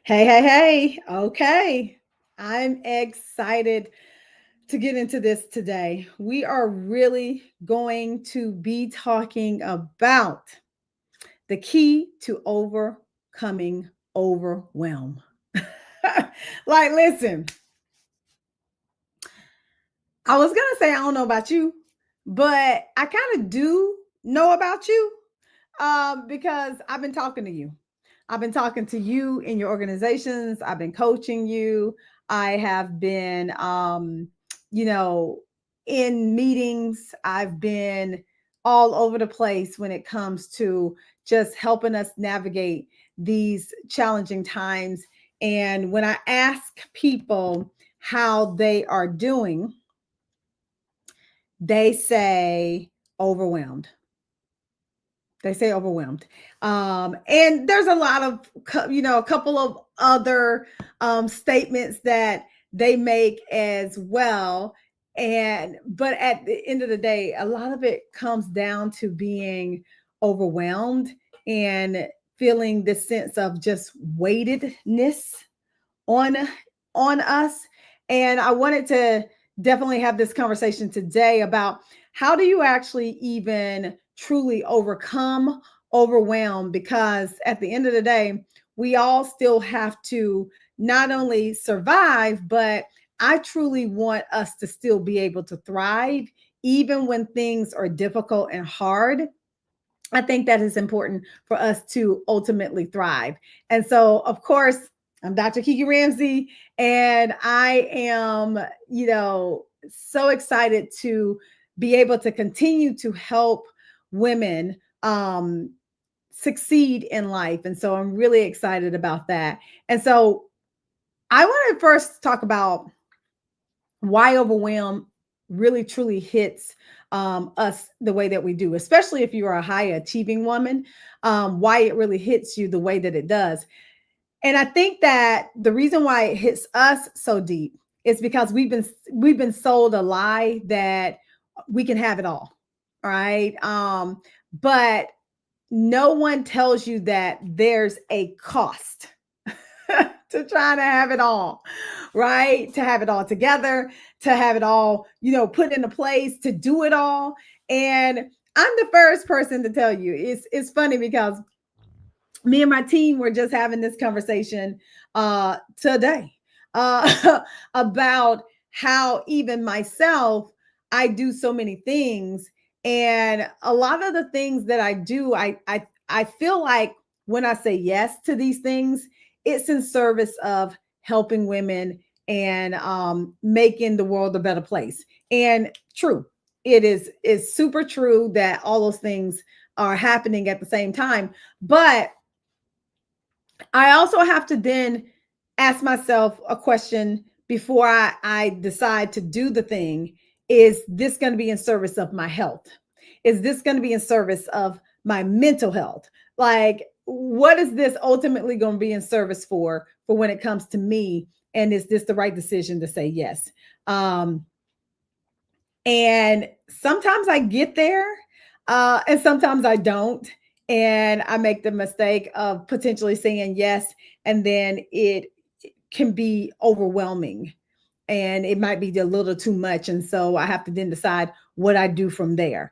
Hey. Okay. I'm excited to get into this today. We are really going to be talking about the key to overcoming overwhelm. Listen, I was going to say, I don't know about you, but I kind of do know about you because I've been talking to you. I've been talking to you in your organizations. I've been coaching you. I have been, you know, in meetings. I've been all over the place when it comes to just helping us navigate these challenging times. And when I ask people how they are doing, they say overwhelmed. They say overwhelmed. And there's a lot of, a couple of other statements that they make as well. But at the end of the day, a lot of it comes down to being overwhelmed and feeling this sense of just weightedness on on us. And I wanted to definitely have this conversation today about how do you actually even truly overcome overwhelm, because at the end of the day we all still have to not only survive, but I truly want us to still be able to thrive even when things are difficult and hard. I think that is important for us to ultimately thrive. And so, of course, I'm Dr. Kiki Ramsey, and I am, so excited to be able to continue to help women succeed in life. And so, I'm really excited about that. And so, I want to first talk about why overwhelm really truly hits us the way that we do, especially if you are a high achieving woman, why it really hits you the way that it does. And I think that the reason why it hits us so deep is because we've been sold a lie that we can have it all right? But no one tells you that there's a cost to trying to have it all, right? To have it all together, to have it all, put into place, to do it all. And I'm the first person to tell you. It's funny because me and my team were just having this conversation today about how even myself, I do so many things. And a lot of the things that I do, I feel like when I say yes to these things, it's in service of helping women and making the world a better place. And true, it is super true that all those things are happening at the same time. But I also have to then ask myself a question before I decide to do the thing. Is this going to be in service of my health? Is this going to be in service of my mental health? Like, what is this ultimately going to be in service for when it comes to me? And is this the right decision to say yes? Um, and sometimes I get there, and sometimes I don't. And I make the mistake of potentially saying yes, and then it can be overwhelming and it might be a little too much. And so I have to then decide what I do from there.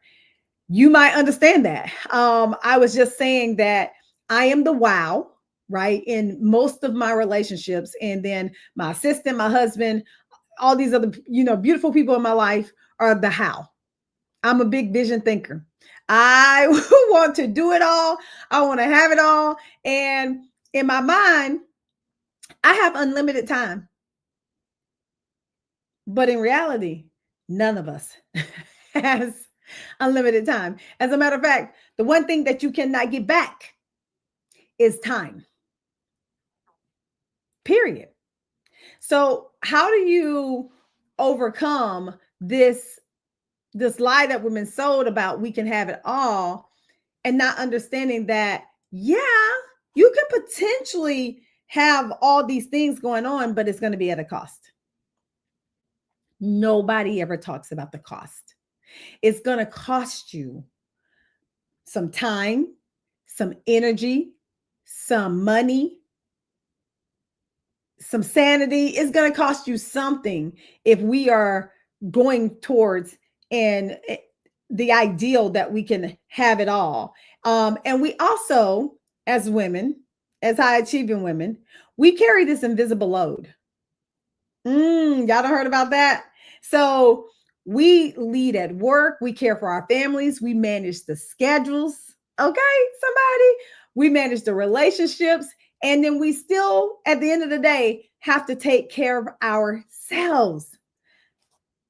You might understand that. I was just saying that I am the wow, right? In most of my relationships. And then my assistant, my husband, all these other, beautiful people in my life are the how. I'm a big vision thinker. I want to do it all. I want to have it all. And in my mind, I have unlimited time. But in reality, none of us has unlimited time. As a matter of fact, the one thing that you cannot get back is time, period. So, how do you overcome this lie that women sold about we can have it all, and not understanding that, yeah, you could potentially have all these things going on, but it's going to be at a cost. Nobody ever talks about the cost. It's going to cost you some time, some energy, some money, some sanity. It's going to cost you something if we are going towards and the ideal that we can have it all. And we also, as women, as high achieving women, we carry this invisible load. Y'all done heard about that? So we lead at work, we care for our families, we manage the schedules. Okay, somebody, we manage the relationships, and then we still, at the end of the day, have to take care of ourselves.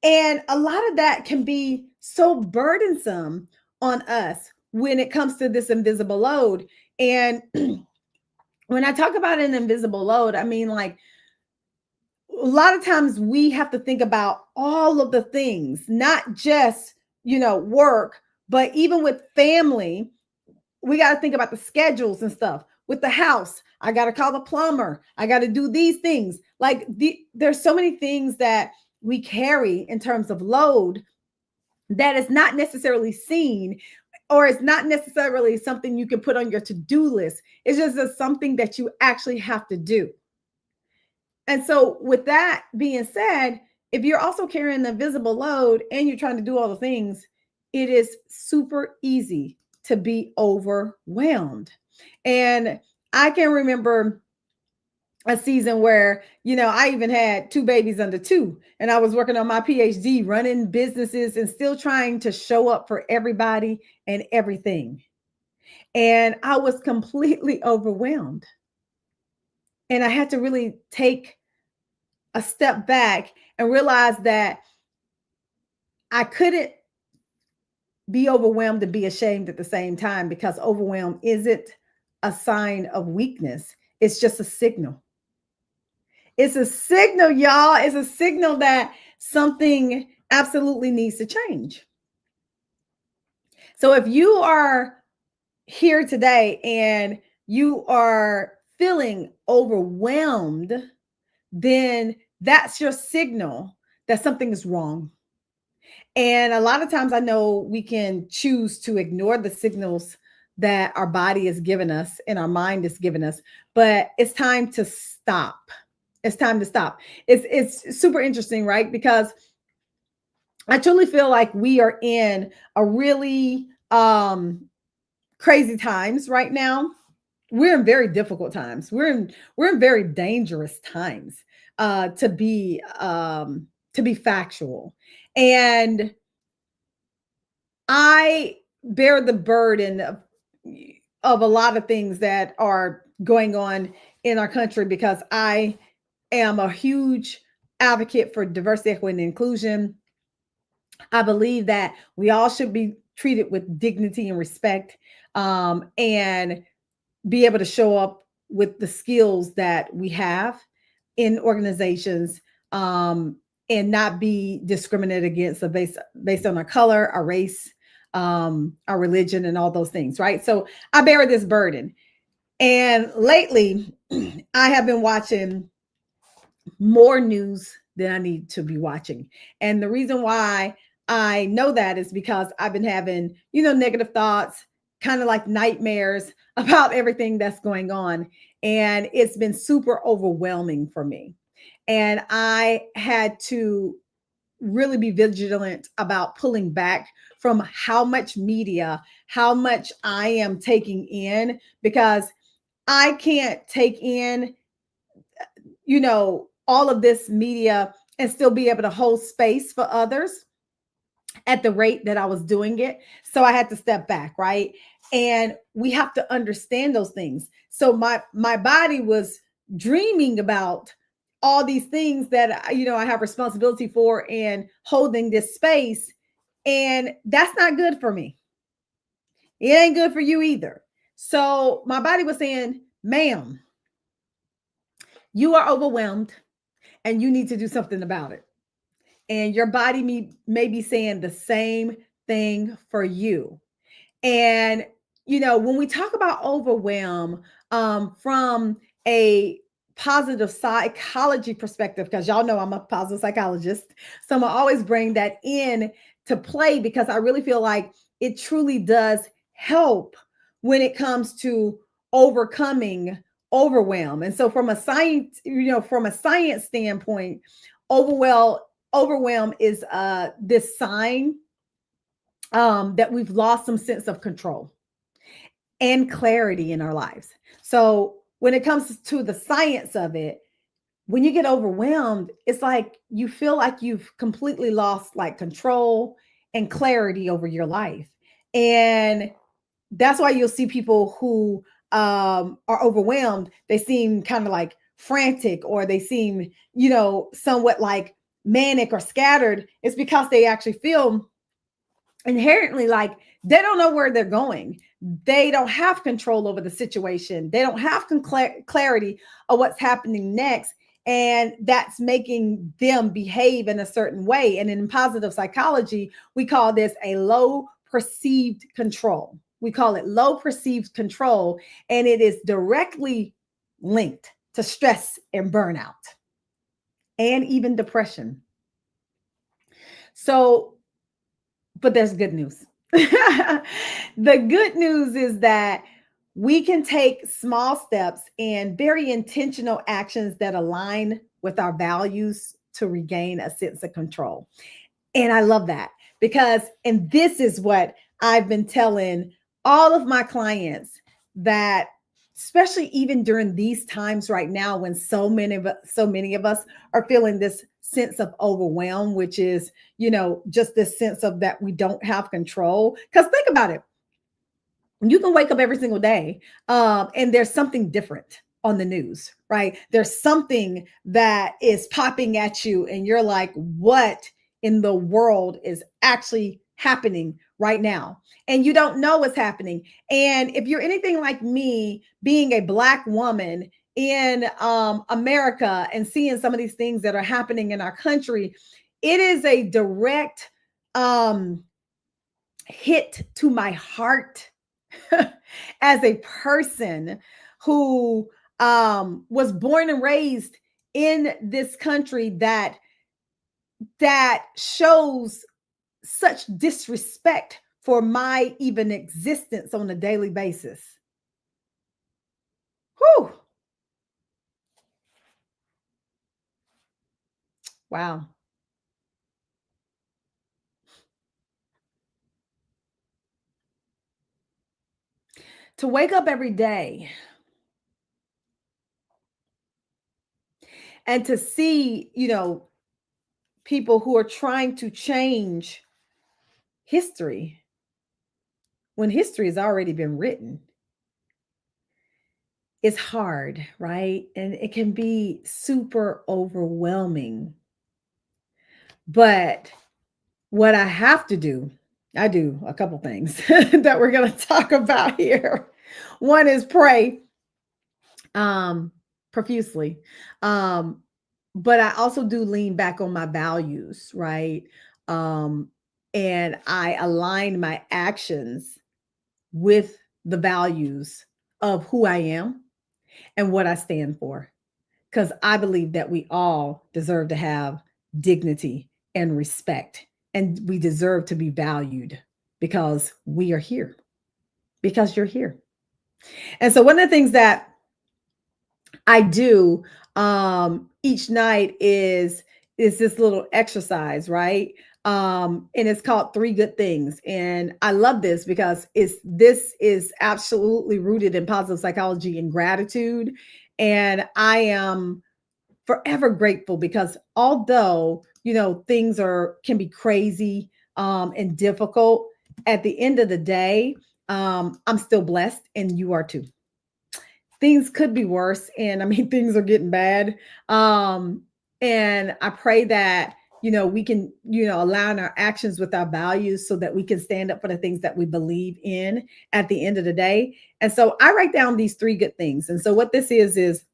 And a lot of that can be so burdensome on us when it comes to this invisible load. And when I talk about an invisible load, I mean, like, a lot of times we have to think about all of the things, not just, work, but even with family, we got to think about the schedules and stuff. With the house, I got to call the plumber. I got to do these things. Like there's so many things that we carry in terms of load that is not necessarily seen, or it's not necessarily something you can put on your to-do list. It's just something that you actually have to do. And so, with that being said, if you're also carrying the visible load and you're trying to do all the things, it is super easy to be overwhelmed. And I can remember a season where, I even had two babies under two, and I was working on my PhD, running businesses, and still trying to show up for everybody and everything. And I was completely overwhelmed. And I had to really take a step back and realize that I couldn't be overwhelmed and be ashamed at the same time, because overwhelm isn't a sign of weakness. It's just a signal. It's a signal, y'all. It's a signal that something absolutely needs to change. So if you are here today and you are feeling overwhelmed, then that's your signal that something is wrong. And a lot of times I know we can choose to ignore the signals that our body is giving us and our mind is giving us, but it's time to stop. It's time to stop. It's super interesting, right? Because I truly feel like we are in a really crazy times right now. We're in very difficult times. We're in very dangerous times, to be factual. And I bear the burden of a lot of things that are going on in our country, because I am a huge advocate for diversity, equity, and inclusion. I believe that we all should be treated with dignity and respect, and be able to show up with the skills that we have in organizations, and not be discriminated against based on our color, our race, our religion, and all those things, right? So I bear this burden. And lately, I have been watching more news than I need to be watching. And the reason why I know that is because I've been having, negative thoughts, kind of like nightmares about everything that's going on. And it's been super overwhelming for me. And I had to really be vigilant about pulling back from how much media, how much I am taking in, because I can't take in, all of this media and still be able to hold space for others at the rate that I was doing it. So I had to step back, right? And we have to understand those things. So my body was dreaming about all these things that I have responsibility for, and holding this space, and that's not good for me. It ain't good for you either. So my body was saying, "Ma'am, you are overwhelmed and you need to do something about it." And your body may be saying the same thing for you. And, when we talk about overwhelm, from a positive psychology perspective, because y'all know I'm a positive psychologist, so I'm gonna always bring that in to play, because I really feel like it truly does help when it comes to overcoming overwhelm. And so from a science standpoint, overwhelm is this sign that we've lost some sense of control and clarity in our lives. So when it comes to the science of it, when you get overwhelmed, it's like you feel like you've completely lost like control and clarity over your life. And that's why you'll see people who are overwhelmed. They seem kind of like frantic, or they seem, somewhat like manic or scattered. It's because they actually feel inherently like they don't know where they're going. They don't have control over the situation. They don't have clarity of what's happening next. And that's making them behave in a certain way. And in positive psychology, we call this a low perceived control. We call it low perceived control. And it is directly linked to stress and burnout and even depression. So, but there's good news. The good news is that we can take small steps and very intentional actions that align with our values to regain a sense of control. And I love that and this is what I've been telling all of my clients, that especially even during these times right now when so many of us are feeling this sense of overwhelm, which is, just this sense of that we don't have control. Because think about it. You can wake up every single day and there's something different on the news, right? There's something that is popping at you and you're like, what in the world is actually happening right now? And you don't know what's happening. And if you're anything like me, being a Black woman in America and seeing some of these things that are happening in our country, it is a direct hit to my heart as a person who was born and raised in this country that shows such disrespect for my even existence on a daily basis. Whew. Wow. To wake up every day and to see, people who are trying to change history when history has already been written, is hard, right? And it can be super overwhelming. But what I have to do, I do a couple things that we're going to talk about here. One is pray profusely. But I also do lean back on my values, right? And I align my actions with the values of who I am and what I stand for. Because I believe that we all deserve to have dignity and respect, and we deserve to be valued because we are here, because you're here. And so one of the things that I do each night is this little exercise, right? And it's called Three Good Things. And I love this because this is absolutely rooted in positive psychology and gratitude. And I am forever grateful because although, things can be crazy and difficult, at the end of the day, I'm still blessed and you are too. Things could be worse. And I mean, things are getting bad. And I pray that, we can, align our actions with our values so that we can stand up for the things that we believe in at the end of the day. And so I write down these three good things. And so what this is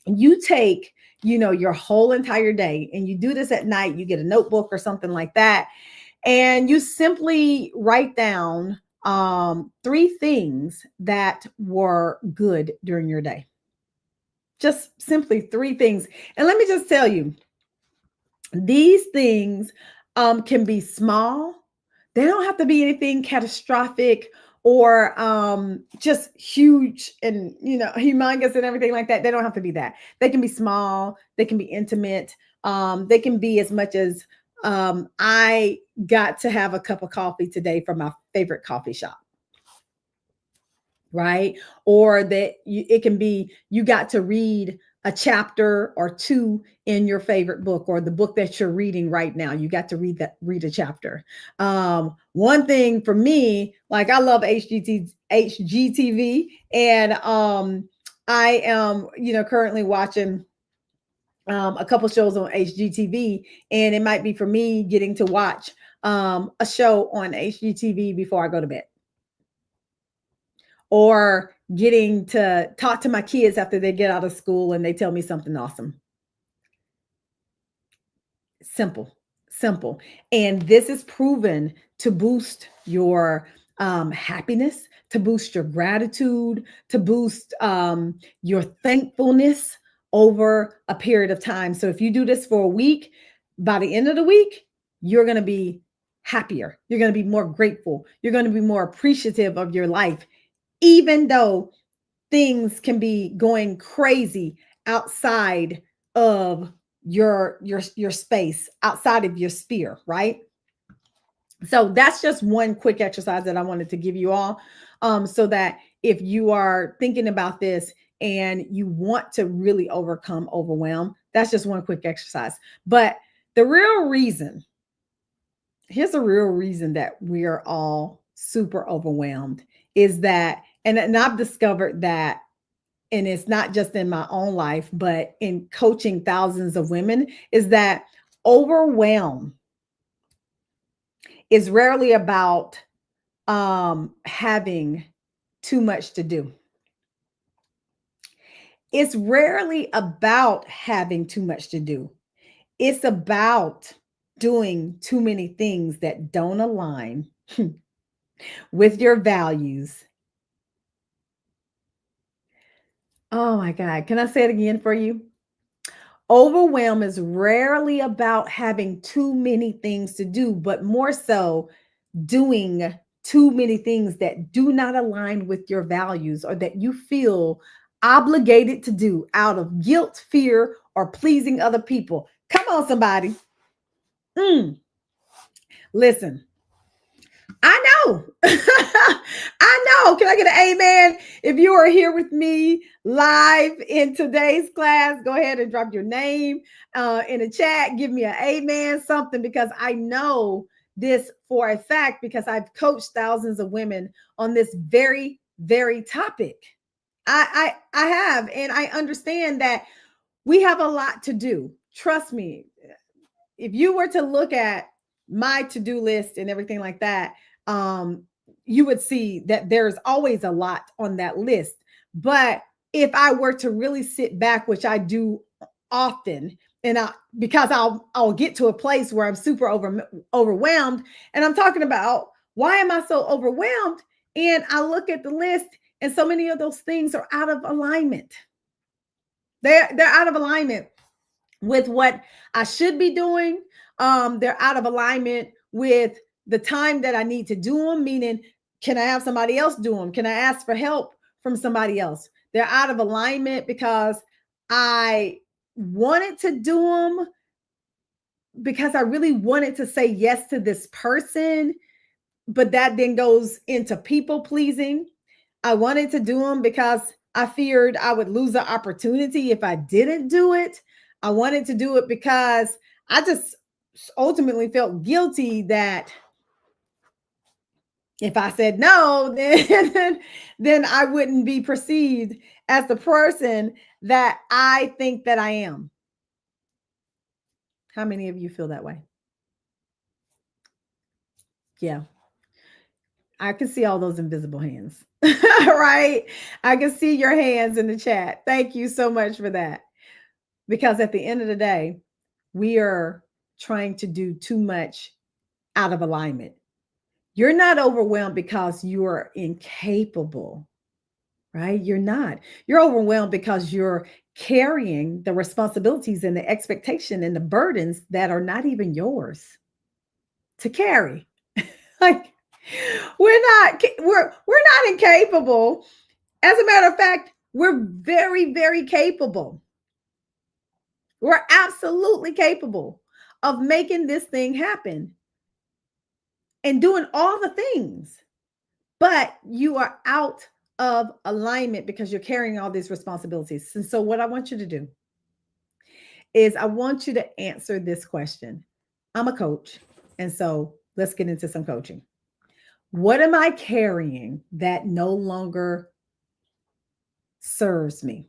you take, your whole entire day, and you do this at night, you get a notebook or something like that. And you simply write down three things that were good during your day. Just simply three things. And let me just tell you, these things can be small. They don't have to be anything catastrophic or just huge and, humongous and everything like that. They don't have to be that. They can be small, they can be intimate, they can be as much as I got to have a cup of coffee today from my favorite coffee shop, right? Or that it can be you got to read a chapter or two in your favorite book, or the book that you're reading right now. You got to read a chapter. One thing for me, like I love HGTV, and I am, currently watching a couple shows on HGTV, and it might be for me getting to watch a show on HGTV before I go to bed, or getting to talk to my kids after they get out of school and they tell me something awesome. Simple, simple. And this is proven to boost your happiness, to boost your gratitude, to boost your thankfulness over a period of time. So if you do this for a week, by the end of the week, you're going to be happier. You're going to be more grateful. You're going to be more appreciative of your life, even though things can be going crazy outside of your space, outside of your sphere, right? So that's just one quick exercise that I wanted to give you all, so that if you are thinking about this and you want to really overcome overwhelm, that's just one quick exercise. But the real reason, here's the real reason that we are all super overwhelmed is that, and I've discovered that, and it's not just in my own life, but in coaching thousands of women, is that overwhelm is rarely about having too much to do. It's rarely about having too much to do. It's about doing too many things that don't align with your values. Oh my God. Can I say it again for you? Overwhelm is rarely about having too many things to do, but more so doing too many things that do not align with your values, or that you feel obligated to do out of guilt, fear, or pleasing other people. Come on, somebody. Listen, I know. I know. Can I get an amen? If you are here with me live in today's class, go ahead and drop your name in the chat. Give me an amen, something, because I know this for a fact, because I've coached thousands of women on this very, very topic. I have, and I understand that we have a lot to do. Trust me. If you were to look at my to-do list and everything like that, you would see that there's always a lot on that list. But if I were to really sit back, which I do often, and because I'll get to a place where I'm super overwhelmed, and I'm talking about, why am I so overwhelmed? And I look at the list, and so many of those things are out of alignment. They're out of alignment with what I should be doing. They're out of alignment with the time that I need to do them, meaning, can I have somebody else do them? Can I ask for help from somebody else? They're out of alignment because I wanted to do them because I really wanted to say yes to this person, but that then goes into people pleasing. I wanted to do them because I feared I would lose the opportunity if I didn't do it. I wanted to do it because I just ultimately felt guilty that if I said no, then I wouldn't be perceived as the person that I think that I am. How many of you feel that way? Yeah. I can see all those invisible hands, right? I can see your hands in the chat. Thank you so much for that. Because at the end of the day, we are trying to do too much out of alignment. You're not overwhelmed because you are incapable, right? You're not. You're overwhelmed because you're carrying the responsibilities and the expectation and the burdens that are not even yours to carry. Like, We're not incapable. As a matter of fact, we're very, very capable. We're absolutely capable of making this thing happen and doing all the things. But you are out of alignment because you're carrying all these responsibilities. And so, what I want you to do is, I want you to answer this question. I'm a coach. And so, let's get into some coaching. What am I carrying that no longer serves me?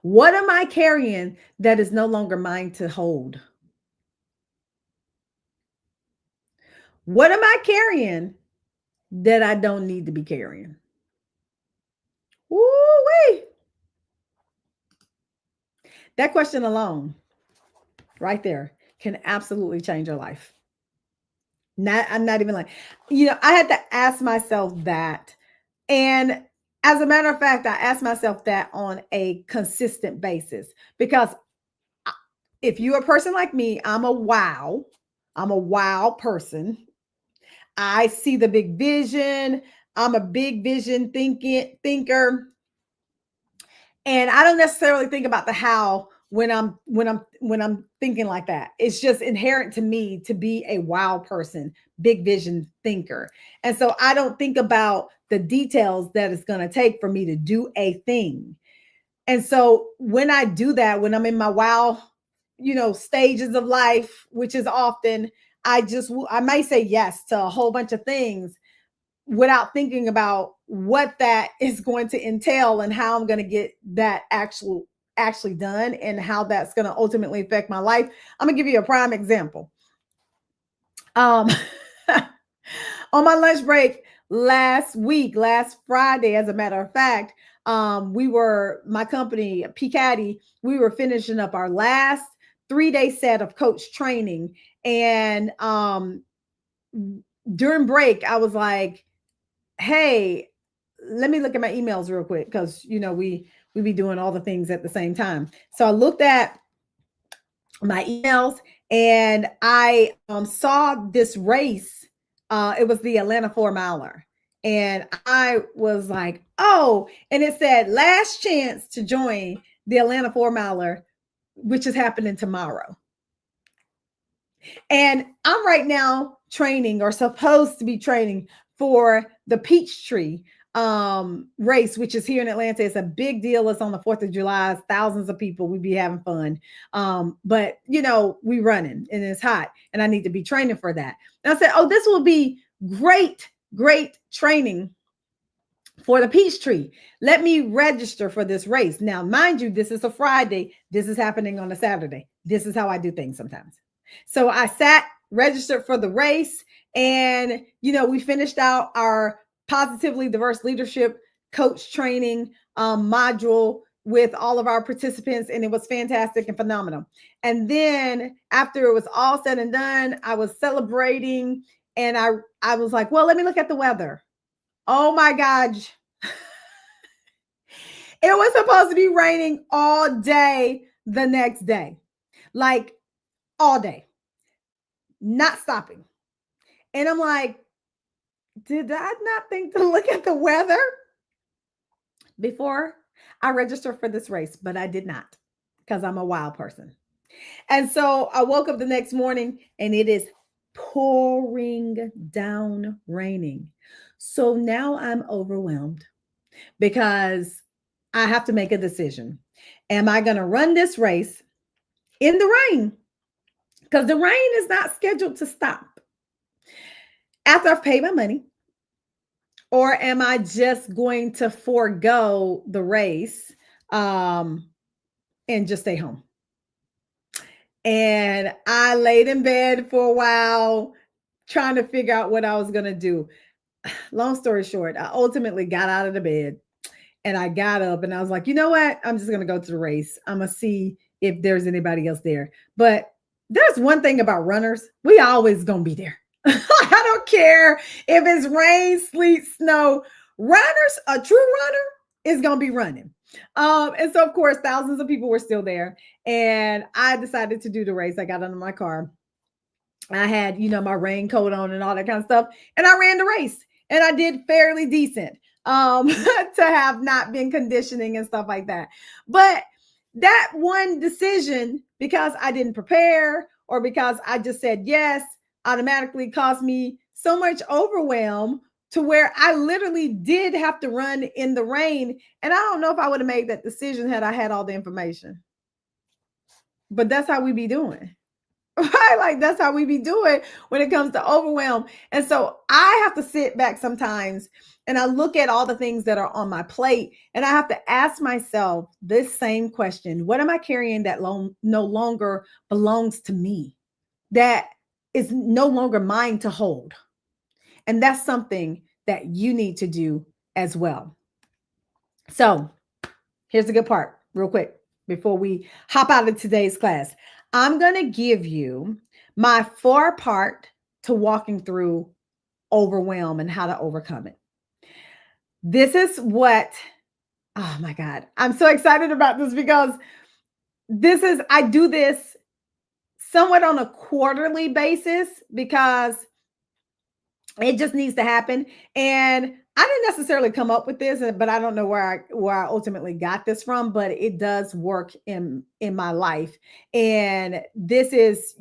What am I carrying that is no longer mine to hold? What am I carrying that I don't need to be carrying? Woo-wee. That question alone, right there, can absolutely change your life. I'm not even like, I had to ask myself that. And as a matter of fact, I asked myself that on a consistent basis because if you're a person like me, I'm a wow person. I see the big vision. I'm a big vision thinker. And I don't necessarily think about the how when I'm thinking like that. It's just inherent to me to be a wow person, big vision thinker. And so I don't think about the details that it's going to take for me to do a thing. And so when I do that, when I'm in my wow, stages of life, which is often, I might say yes to a whole bunch of things without thinking about what that is going to entail and how I'm going to get that actually done and how that's going to ultimately affect my life. I'm going to give you a prime example. Um on my lunch break last Friday, as a matter of fact, my company, PCADI, we were finishing up our last 3-day set of coach training. And during break, I was like, hey, let me look at my emails real quick because we be doing all the things at the same time. So I looked at my emails and I saw this race. It was the Atlanta 4 miler. And I was like, oh, and it said last chance to join the Atlanta 4 miler, which is happening tomorrow. And I'm right now training or supposed to be training for the Peachtree race, which is here in Atlanta. It's a big deal. It's on the 4th of July. It's thousands of people. We be having fun. But we running and it's hot and I need to be training for that. And I said, oh, this will be great training for the Peachtree. Let me register for this race. Now, mind you, this is a Friday. This is happening on a Saturday. This is how I do things sometimes. So I registered for the race, and we finished out our positively diverse leadership coach training module with all of our participants, and it was fantastic and phenomenal. And then after it was all said and done, I was celebrating, and I was like, well, let me look at the weather. Oh my gosh. It was supposed to be raining all day the next day, like all day, not stopping. And I'm like, did I not think to look at the weather before I registered for this race? But I did not because I'm a wild person. And so I woke up the next morning and it is pouring down raining. So now I'm overwhelmed because I have to make a decision. Am I going to run this race in the rain? Because the rain is not scheduled to stop after I've paid my money. Or am I just going to forego the race and just stay home? And I laid in bed for a while trying to figure out what I was going to do. Long story short, I ultimately got out of the bed and I got up and I was like, you know what? I'm just going to go to the race. I'm going to see if there's anybody else there. But there's one thing about runners. We always going to be there. I don't care if it's rain, sleet, snow. Runners, a true runner is going to be running. And so, of course, thousands of people were still there. And I decided to do the race. I got into my car I had, my raincoat on and all that kind of stuff. And I ran the race and I did fairly decent to have not been conditioning and stuff like that. But that one decision, because I didn't prepare or because I just said yes, automatically caused me so much overwhelm to where I literally did have to run in the rain. And I don't know if I would have made that decision had I had all the information. But that's how we be doing. Right? Like that's how we be doing when it comes to overwhelm. And so I have to sit back sometimes and I look at all the things that are on my plate and I have to ask myself this same question. What am I carrying that no longer belongs to me? That is no longer mine to hold. And that's something that you need to do as well. So here's the good part, real quick, before we hop out of today's class. I'm going to give you my 4-part to walking through overwhelm and how to overcome it. This is what, oh my God, I'm so excited about this because I do this somewhat on a quarterly basis because it just needs to happen. And I didn't necessarily come up with this, but I don't know where I ultimately got this from, but it does work in my life. And this is,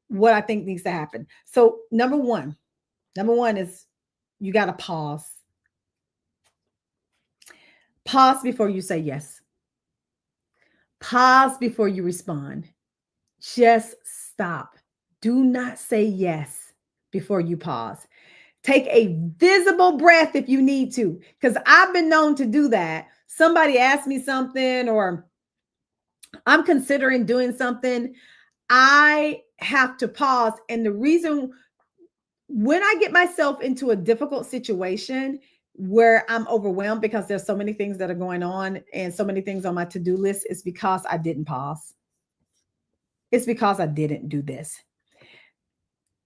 what I think needs to happen. So number one is you got to pause. Pause before you say yes. Pause before you respond. Just stop. Do not say yes before you pause. Take a visible breath if you need to, because I've been known to do that. Somebody asked me something or I'm considering doing something. I have to pause. And the reason when I get myself into a difficult situation where I'm overwhelmed because there's so many things that are going on and so many things on my to-do list is because I didn't pause. It's because I didn't do this.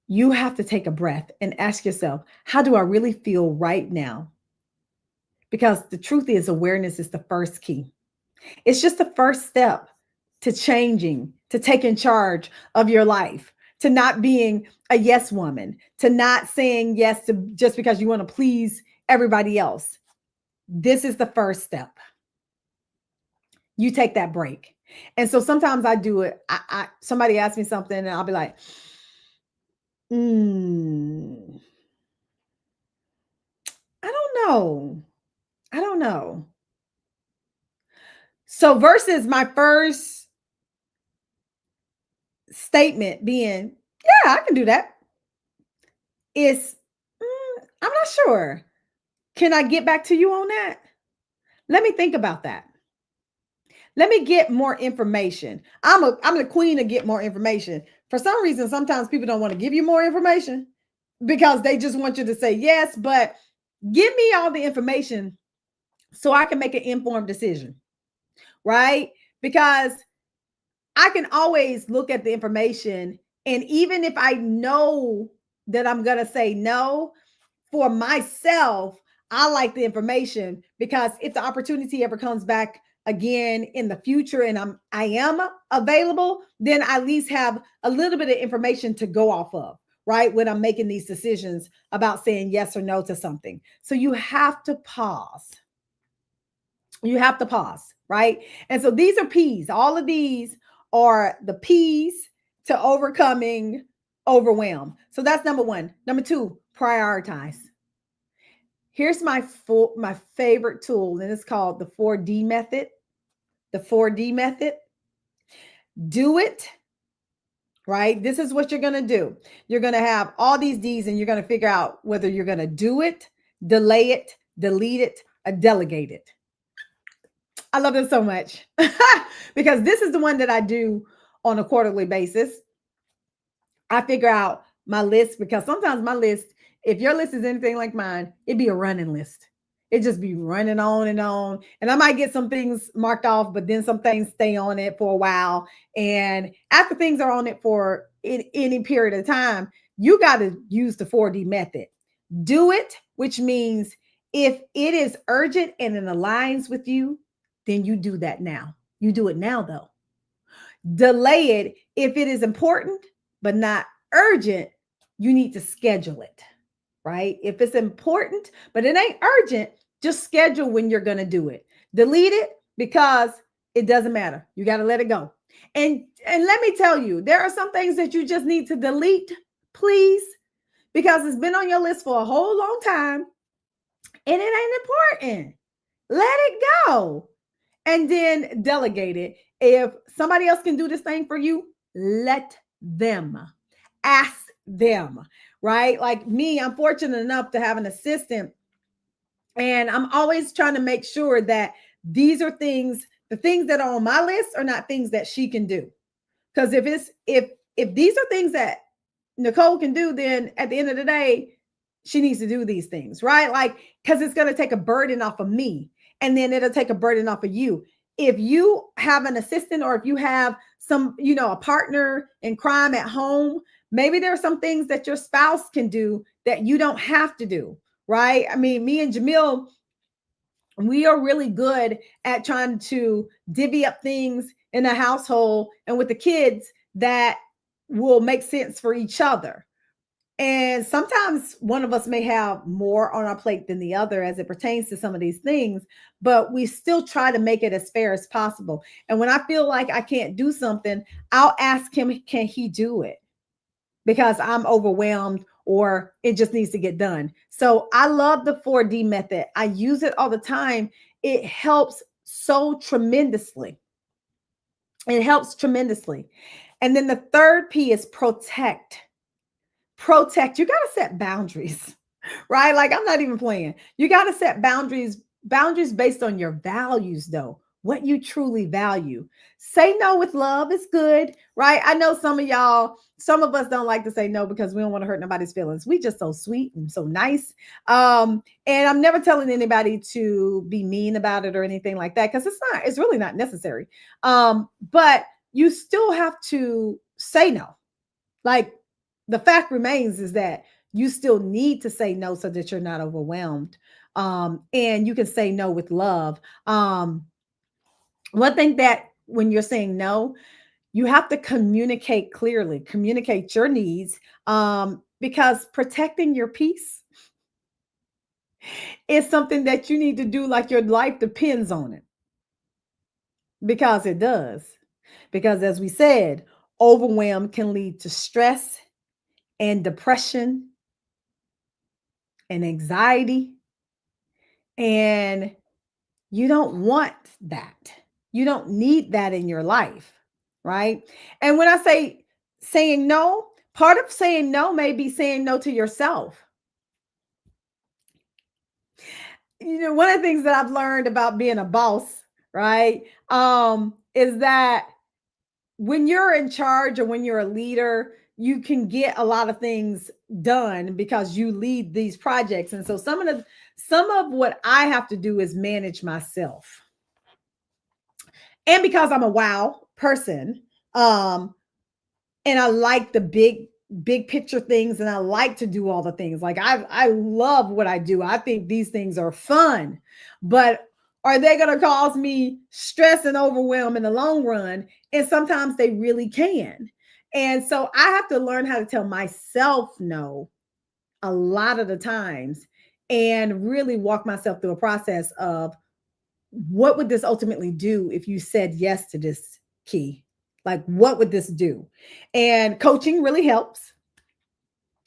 You have to take a breath and ask yourself, how do I really feel right now? Because the truth is, awareness is the first key. It's just the first step to changing, to taking charge of your life, to not being a yes woman, to not saying yes to just because you want to please everybody else. This is the first step. You take that break. And so sometimes I do it. Somebody asks me something and I'll be like, I don't know. I don't know. So versus my first statement being, yeah, I can do that, is, I'm not sure. Can I get back to you on that? Let me think about that. Let me get more information. I'm the queen of get more information. For some reason, sometimes people don't want to give you more information because they just want you to say yes, but give me all the information so I can make an informed decision, right? Because I can always look at the information, and even if I know that I'm going to say no, for myself, I like the information because if the opportunity ever comes back again in the future and I am available, then I at least have a little bit of information to go off of, right? When I'm making these decisions about saying yes or no to something. So you have to pause. You have to pause, right? And so these are P's. All of these are the P's to overcoming overwhelm. So that's number one. Number two, prioritize. Here's my favorite tool, and it's called the 4D method. The 4D method. Do it, right? This is what you're going to do. You're going to have all these D's, and you're going to figure out whether you're going to do it, delay it, delete it, or delegate it. I love this so much because this is the one that I do on a quarterly basis. I figure out my list because sometimes my list, if your list is anything like mine, it'd be a running list. It just be running on. And I might get some things marked off, but then some things stay on it for a while. And after things are on it for any period of time, you got to use the 4D method. Do it, which means if it is urgent and it aligns with you, then you do that now. You do it now, though. Delay it if it is important, but not urgent, you need to schedule it, right? If it's important, but it ain't urgent, just schedule when you're going to do it. Delete it because it doesn't matter. You got to let it go. And let me tell you, there are some things that you just need to delete, please, because it's been on your list for a whole long time and it ain't important. Let it go. And then delegate it. If somebody else can do this thing for you, let them. Ask them, right? Like me, I'm fortunate enough to have an assistant, and I'm always trying to make sure that these are things, the things that are on my list are not things that she can do. Because if these are things that Nicole can do, then at the end of the day, she needs to do these things, right? Like, because it's going to take a burden off of me, and then it'll take a burden off of you. If you have an assistant, or if you have some, a partner in crime at home, maybe there are some things that your spouse can do that you don't have to do, right? I mean, me and Jamil, we are really good at trying to divvy up things in a household and with the kids that will make sense for each other. And sometimes one of us may have more on our plate than the other as it pertains to some of these things, but we still try to make it as fair as possible. And when I feel like I can't do something, I'll ask him, can he do it? Because I'm overwhelmed or it just needs to get done. So I love the 4D method. I use it all the time. It helps so tremendously. It helps tremendously. And then the third P is protect. Protect. You got to set boundaries, right? Like I'm not even playing. You got to set boundaries based on your values, though, what you truly value. Say no with love is good, right? I know some of us don't like to say no because we don't want to hurt nobody's feelings. We just so sweet and so nice. And I'm never telling anybody to be mean about it or anything like that, because it's really not necessary. But you still have to say no. Like, the fact remains is that you still need to say no so that you're not overwhelmed. And you can say no with love. One thing that when you're saying no, you have to communicate clearly, communicate your needs, because protecting your peace is something that you need to do like your life depends on it, because it does. Because as we said, overwhelm can lead to stress and depression and anxiety. And you don't want that. You don't need that in your life, right? And when I say saying no, part of saying no may be saying no to yourself. One of the things that I've learned about being a boss, right, is that when you're in charge or when you're a leader, you can get a lot of things done because you lead these projects. And so some of what I have to do is manage myself. And because I'm a wow person, and I like the big picture things, and I like to do all the things. Like I love what I do. I think these things are fun, but are they going to cause me stress and overwhelm in the long run? And sometimes they really can. And so I have to learn how to tell myself no a lot of the times, and really walk myself through a process of, what would this ultimately do if you said yes to this key? Like, what would this do? And coaching really helps,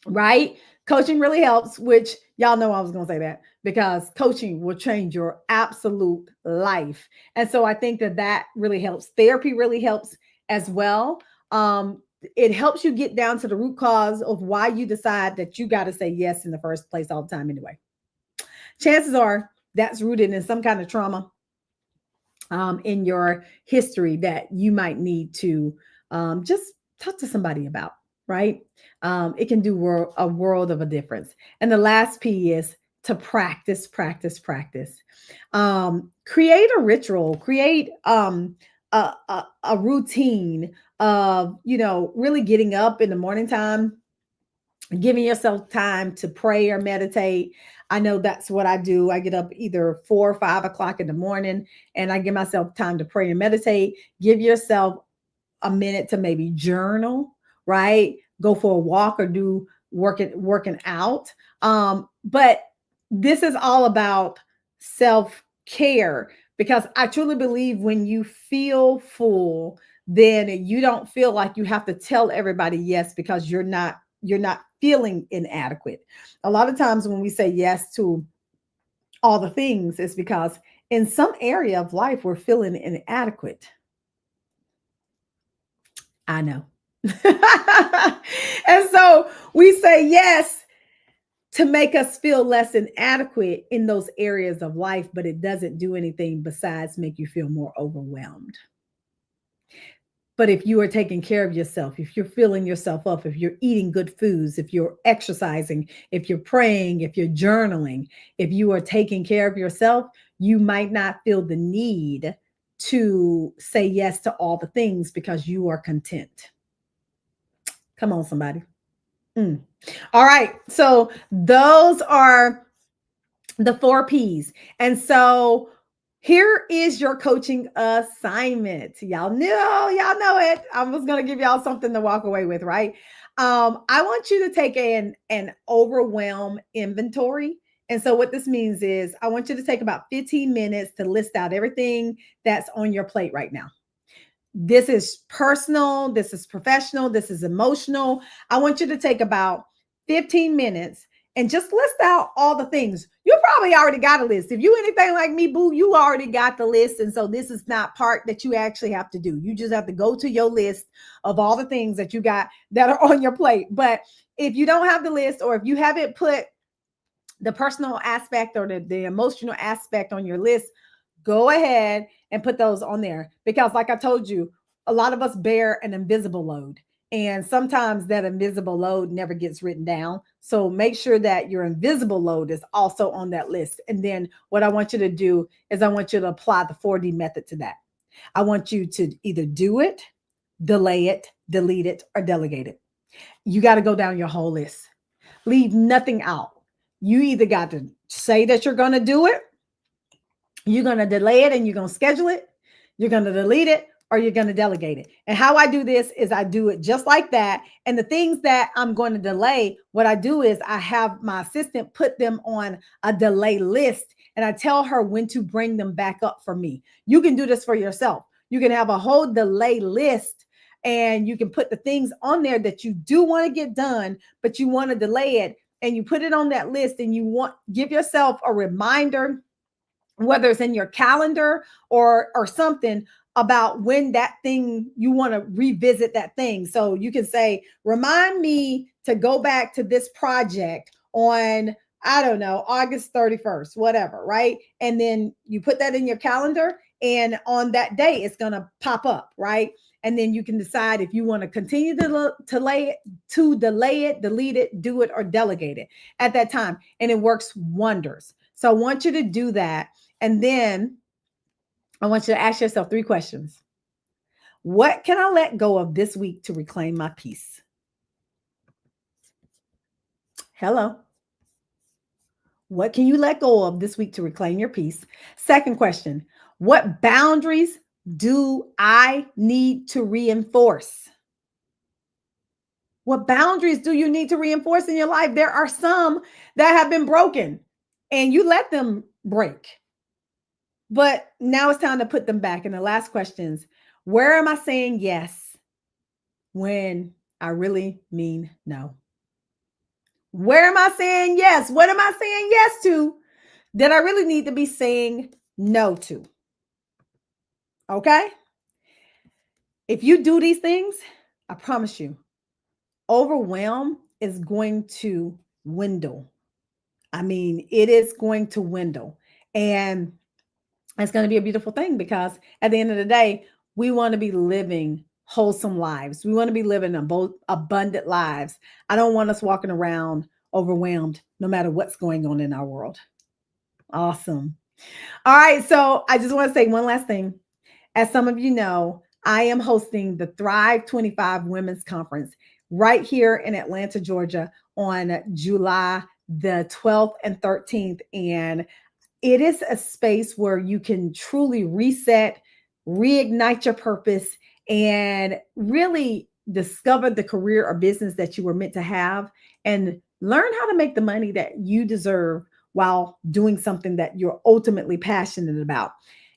right? Coaching really helps, which y'all know I was going to say that, because coaching will change your absolute life. And so I think that really helps. Therapy really helps as well. It helps you get down to the root cause of why you decide that you got to say yes in the first place all the time anyway. Chances are that's rooted in some kind of trauma in your history that you might need to just talk to somebody about, right? It can do a world of a difference. And the last P is to practice, practice, practice. Create a ritual, create a routine of, really getting up in the morning time, giving yourself time to pray or meditate. I know that's what I do. I get up either 4 or 5 o'clock in the morning, and I give myself time to pray and meditate. Give yourself a minute to maybe journal, right? go for a walk or do working out. But this is all about self-care, because I truly believe when you feel full, then you don't feel like you have to tell everybody yes, because you're not feeling inadequate. A lot of times when we say yes to all the things, it's because in some area of life we're feeling inadequate. I know. And so we say yes to make us feel less inadequate in those areas of life, but it doesn't do anything besides make you feel more overwhelmed. But if you are taking care of yourself, if you're filling yourself up, if you're eating good foods, if you're exercising, if you're praying, if you're journaling, if you are taking care of yourself, you might not feel the need to say yes to all the things because you are content. Come on, somebody. Mm. All right. So those are the 4 P's. And so here is your coaching assignment. Y'all know it. I was going to give y'all something to walk away with, right? I want you to take an overwhelm inventory. And so what this means is I want you to take about 15 minutes to list out everything that's on your plate right now. This is personal, this is professional, this is emotional. I want you to take about 15 minutes and just list out all the things. You probably already got a list. If you anything like me, boo, you already got the list. And so this is not part that you actually have to do. You just have to go to your list of all the things that you got that are on your plate. But if you don't have the list, or if you haven't put the personal aspect or the emotional aspect on your list, go ahead and put those on there, because like I told you, a lot of us bear an invisible load, and sometimes that invisible load never gets written down. So make sure that your invisible load is also on that list. And then what I want you to do is I want you to apply the 4D method to that. I want you to either do it, delay it, delete it, or delegate it. You got to go down your whole list. Leave nothing out. You either got to say that you're going to do it, you're going to delay it, and you're going to schedule it, you're going to delete it, or you're going to delegate it. And how I do this is I do it just like that. And the things that I'm going to delay, what I do is I have my assistant put them on a delay list, and I tell her when to bring them back up for me. You can do this for yourself. You can have a whole delay list, and you can put the things on there that you do want to get done, but you want to delay it. And you put it on that list, and you want give yourself a reminder, whether it's in your calendar or something, about when that thing you want to revisit that thing. So you can say, remind me to go back to this project on, I don't know, August 31st, whatever, right? And then you put that in your calendar, and on that day it's going to pop up, right? And then you can decide if you want to continue to delay it, delete it, do it, or delegate it at that time. And it works wonders. So I want you to do that. And then I want you to ask yourself 3 questions. What can I let go of this week to reclaim my peace? Hello. What can you let go of this week to reclaim your peace? Second question, what boundaries do I need to reinforce? What boundaries do you need to reinforce in your life? There are some that have been broken and you let them break. But now it's time to put them back. And the last questions, where am I saying yes when I really mean no? Where am I saying yes? What am I saying yes to that I really need to be saying no to? Okay? If you do these things, I promise you, overwhelm is going to dwindle. I mean, it is going to dwindle. And it's going to be a beautiful thing, because at the end of the day, we want to be living wholesome lives. We want to be living abundant lives. I don't want us walking around overwhelmed no matter what's going on in our world. Awesome. All right. So I just want to say one last thing. As some of you know, I am hosting the Thrive 25 Women's Conference right here in Atlanta, Georgia on July the 12th and 13th. And it is a space where you can truly reset, reignite your purpose, and really discover the career or business that you were meant to have, and learn how to make the money that you deserve while doing something that you're ultimately passionate about.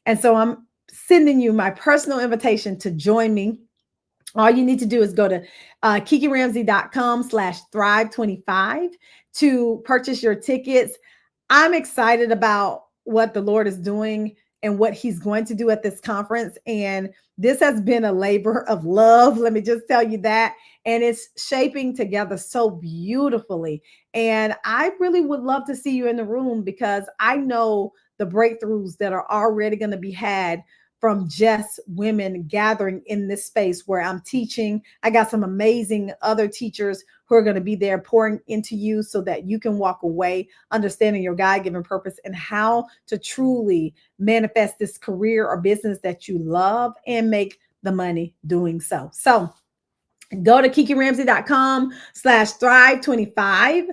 And so I'm sending you my personal invitation to join me. All you need to do is go to kikiramsey.com/thrive25 to purchase your tickets. I'm excited about what the Lord is doing and what he's going to do at this conference. And this has been a labor of love. Let me just tell you that. And it's shaping together so beautifully. And I really would love to see you in the room, because I know the breakthroughs that are already going to be had from just women gathering in this space where I'm teaching. I got some amazing other teachers who are going to be there pouring into you so that you can walk away understanding your God-given purpose and how to truly manifest this career or business that you love and make the money doing so. So go to kikiramsey.com/thrive25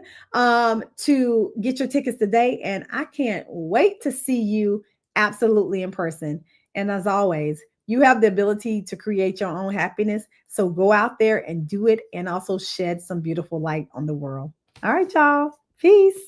to get your tickets today. And I can't wait to see you absolutely in person. And as always, you have the ability to create your own happiness. So go out there and do it, and also shed some beautiful light on the world. All right, y'all. Peace.